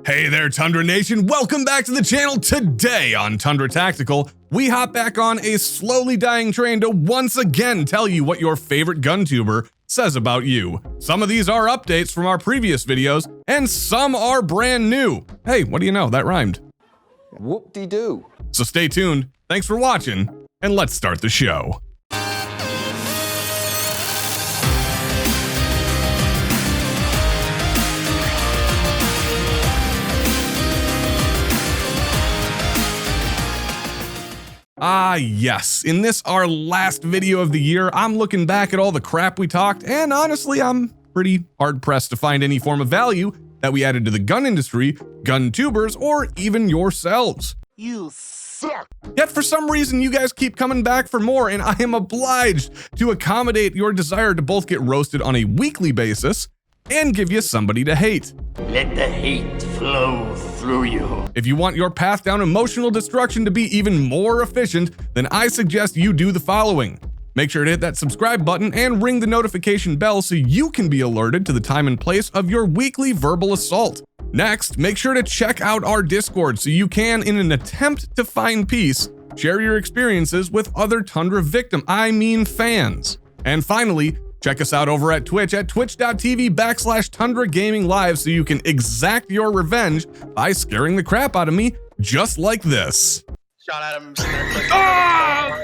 Hey there, Tundra Nation. Welcome back to the channel. Today on Tundra Tactical, we hop back on a slowly dying train to once again tell you what your favorite GunTuber says about you. Some of these are updates from our previous videos, and some are brand new. Hey, what do you know? That rhymed. Whoop-de-doo. So stay tuned. Thanks for watching, and let's start the show. Ah, yes. In this, our last video of the year, I'm looking back at all the crap we talked, and honestly, I'm pretty hard-pressed to find any form of value that we added to the gun industry, GunTubers, or even yourselves. You suck. Yet for some reason, you guys keep coming back for more, and I am obliged to accommodate your desire to both get roasted on a weekly basis and give you somebody to hate. Let the hate flow through you. If you want your path down emotional destruction to be even more efficient, then I suggest you do the following. Make sure to hit that subscribe button and ring the notification bell so you can be alerted to the time and place of your weekly verbal assault. Next, make sure to check out our Discord so you can, in an attempt to find peace, share your experiences with other Tundra fans. And finally, check us out over at Twitch at twitch.tv/Tundra Gaming Live so you can exact your revenge by scaring the crap out of me just like this. Shot at him. Sitting there clicking. Ah!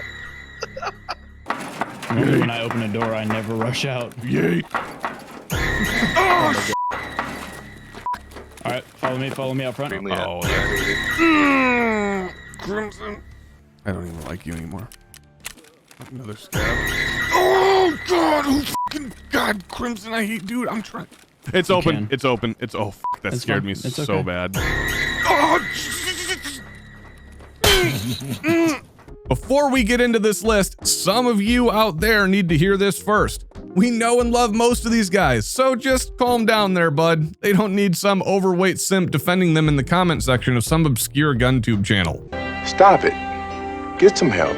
Remember when I open a door, I never rush out. Yay. Oh, all right, follow me out front. oh yeah. Crimson. I don't even like you anymore. Another scab. Oh God! Oh fucking God! Crimson, I hate, dude. I'm trying. It's open. It's open. It's oh fuck! That scared me so bad. Oh. Before we get into this list, some of you out there need to hear this first. We know and love most of these guys, so just calm down there, bud. They don't need some overweight simp defending them in the comment section of some obscure GunTube channel. Stop it. Get some help.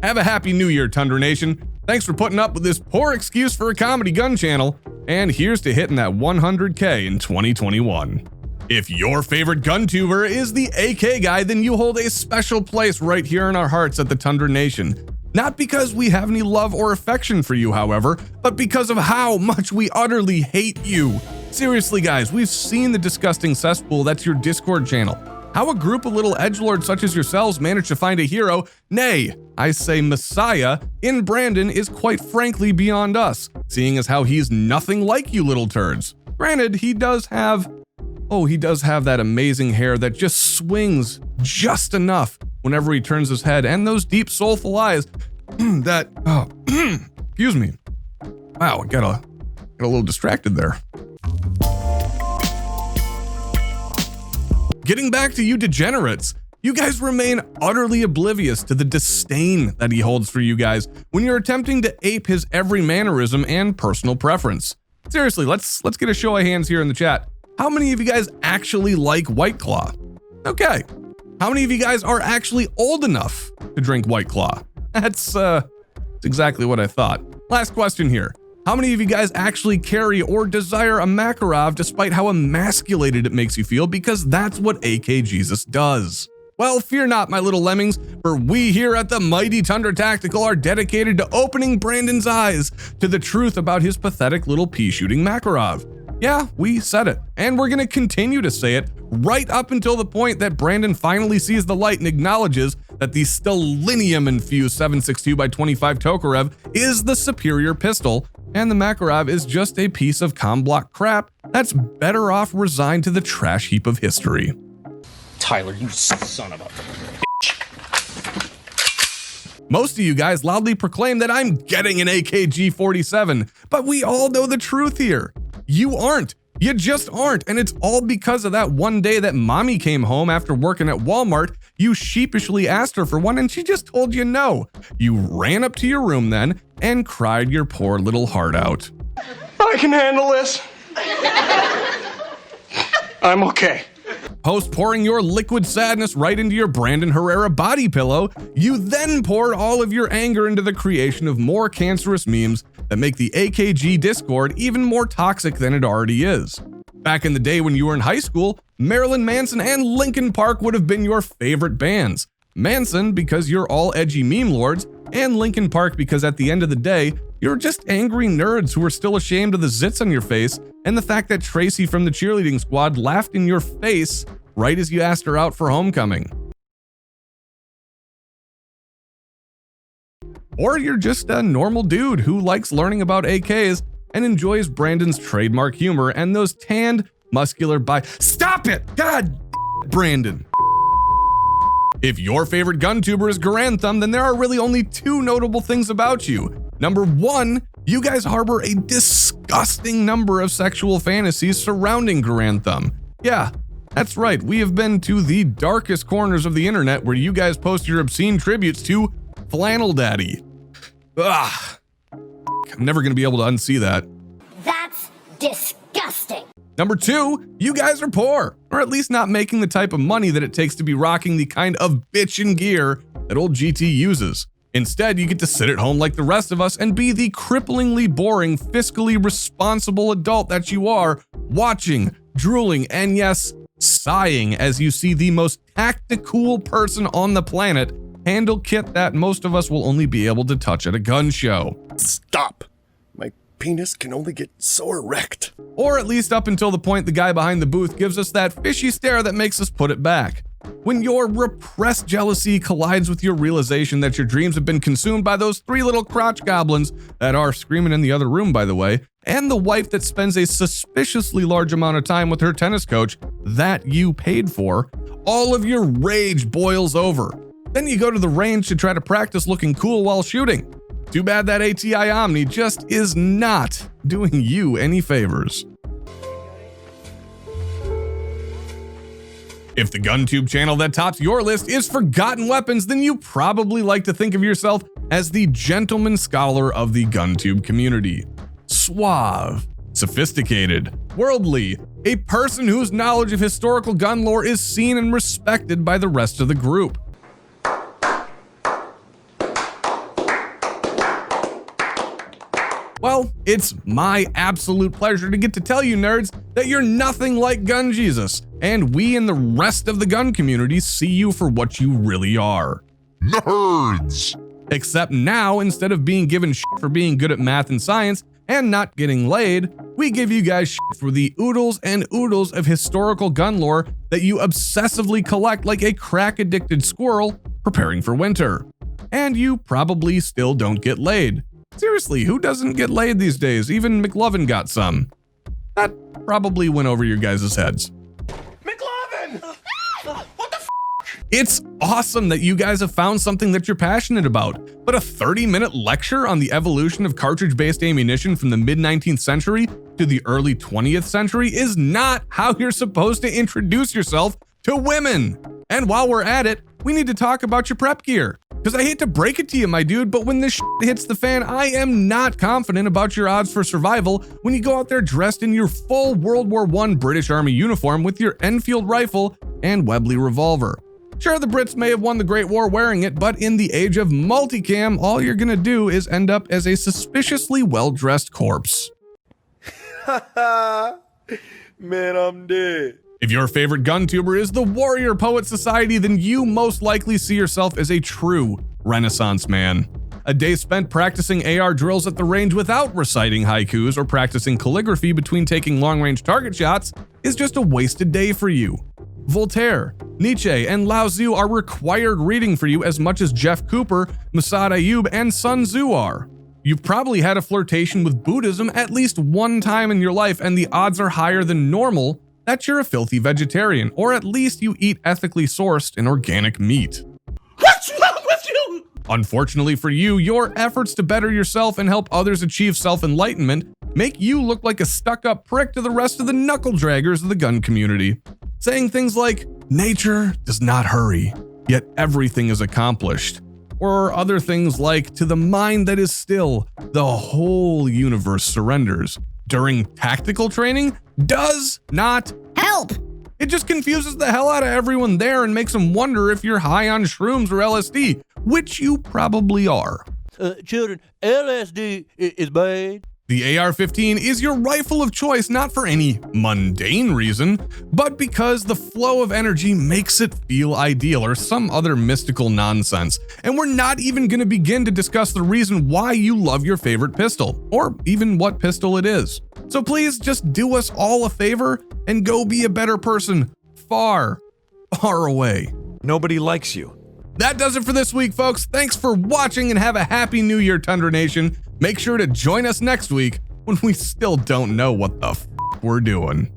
Have a happy new year, Tundra Nation. Thanks for putting up with this poor excuse for a comedy gun channel, and here's to hitting that 100K in 2021. If your favorite GunTuber is the AK guy, then you hold a special place right here in our hearts at the Tundra Nation. Not because we have any love or affection for you, however, but because of how much we utterly hate you. Seriously, guys, we've seen the disgusting cesspool that's your Discord channel. How a group of little edgelords such as yourselves manage to find a hero, nay, I say messiah, in Brandon is quite frankly beyond us, seeing as how he's nothing like you little turds. Granted, he does have that amazing hair that just swings just enough whenever he turns his head, and those deep soulful eyes that, excuse me. Wow, I got a little distracted there. Getting back to you degenerates, you guys remain utterly oblivious to the disdain that he holds for you guys when you're attempting to ape his every mannerism and personal preference. Seriously, let's get a show of hands here in the chat. How many of you guys actually like White Claw? Okay. How many of you guys are actually old enough to drink White Claw? That's exactly what I thought. Last question here. How many of you guys actually carry or desire a Makarov despite how emasculated it makes you feel, because that's what AK Jesus does? Well, fear not, my little lemmings, for we here at the mighty Tundra Tactical are dedicated to opening Brandon's eyes to the truth about his pathetic little pea-shooting Makarov. Yeah, we said it, and we're gonna continue to say it right up until the point that Brandon finally sees the light and acknowledges that the Stellinium-infused 7.62x25 Tokarev is the superior pistol, and the Makarov is just a piece of comm-block crap that's better off resigned to the trash heap of history. Tyler, you son of a bitch. Most of you guys loudly proclaim that I'm getting an AKG-47, but we all know the truth here. You aren't. You just aren't, and it's all because of that one day that mommy came home after working at Walmart. You sheepishly asked her for one, and she just told you no. You ran up to your room then and cried your poor little heart out. I can handle this. I'm okay. Post pouring your liquid sadness right into your Brandon Herrera body pillow, you then poured all of your anger into the creation of more cancerous memes that make the AKG Discord even more toxic than it already is. Back in the day when you were in high school, Marilyn Manson and Linkin Park would have been your favorite bands. Manson because you're all edgy meme lords, and Linkin Park because at the end of the day, you're just angry nerds who are still ashamed of the zits on your face and the fact that Tracy from the cheerleading squad laughed in your face right as you asked her out for homecoming. Or you're just a normal dude who likes learning about AKs and enjoys Brandon's trademark humor and those tanned, muscular Stop it! God, Brandon. If your favorite GunTuber is Garand Thumb, then there are really only two notable things about you. Number one, you guys harbor a disgusting number of sexual fantasies surrounding Garand Thumb. Yeah, that's right, we have been to the darkest corners of the internet where you guys post your obscene tributes to Flannel Daddy. Ugh. I'm never gonna be able to unsee that. That's disgusting. Number two, you guys are poor, or at least not making the type of money that it takes to be rocking the kind of bitchin' gear that old GT uses. Instead, you get to sit at home like the rest of us and be the cripplingly boring, fiscally responsible adult that you are, watching, drooling, and yes, sighing as you see the most tactical person on the planet handle kit that most of us will only be able to touch at a gun show. Stop. My penis can only get so erect. Or at least up until the point the guy behind the booth gives us that fishy stare that makes us put it back. When your repressed jealousy collides with your realization that your dreams have been consumed by those three little crotch goblins that are screaming in the other room, by the way, and the wife that spends a suspiciously large amount of time with her tennis coach that you paid for, all of your rage boils over. Then you go to the range to try to practice looking cool while shooting. Too bad that ATI Omni just is not doing you any favors. If the GunTube channel that tops your list is Forgotten Weapons, then you probably like to think of yourself as the gentleman scholar of the GunTube community. Suave, sophisticated, worldly, a person whose knowledge of historical gun lore is seen and respected by the rest of the group. Well, it's my absolute pleasure to get to tell you nerds that you're nothing like Gun Jesus, and we and the rest of the gun community see you for what you really are. Nerds! Except now, instead of being given shit for being good at math and science and not getting laid, we give you guys shit for the oodles and oodles of historical gun lore that you obsessively collect like a crack-addicted squirrel preparing for winter. And you probably still don't get laid. Seriously, who doesn't get laid these days? Even McLovin got some. That probably went over your guys' heads. McLovin! What the f? It's awesome that you guys have found something that you're passionate about, but a 30-minute lecture on the evolution of cartridge-based ammunition from the mid-19th century to the early 20th century is not how you're supposed to introduce yourself to women. And while we're at it, we need to talk about your prep gear. Because I hate to break it to you, my dude, but when this shit hits the fan, I am not confident about your odds for survival when you go out there dressed in your full World War I British Army uniform with your Enfield rifle and Webley revolver. Sure, the Brits may have won the Great War wearing it, but in the age of multicam, all you're gonna do is end up as a suspiciously well-dressed corpse. Man, I'm dead. If your favorite GunTuber is the Warrior Poet Society, then you most likely see yourself as a true Renaissance man. A day spent practicing AR drills at the range without reciting haikus or practicing calligraphy between taking long-range target shots is just a wasted day for you. Voltaire, Nietzsche, and Lao Tzu are required reading for you as much as Jeff Cooper, Masad Ayub, and Sun Tzu are. You've probably had a flirtation with Buddhism at least one time in your life, and the odds are higher than normal that you're a filthy vegetarian, or at least you eat ethically sourced and organic meat. What's wrong with you? Unfortunately for you, your efforts to better yourself and help others achieve self-enlightenment make you look like a stuck-up prick to the rest of the knuckle-draggers of the gun community. Saying things like, nature does not hurry, yet everything is accomplished. Or other things like, to the mind that is still, the whole universe surrenders. During tactical training, does not Help! It just confuses the hell out of everyone there and makes them wonder if you're high on shrooms or LSD, which you probably are. Children, LSD is bad. The AR-15 is your rifle of choice not for any mundane reason, but because the flow of energy makes it feel ideal or some other mystical nonsense. And we're not even going to begin to discuss the reason why you love your favorite pistol, or even what pistol it is. So please just do us all a favor and go be a better person far, far away. Nobody likes you. That does it for this week, folks. Thanks for watching and have a happy new year, Tundra Nation. Make sure to join us next week when we still don't know what the f we're doing.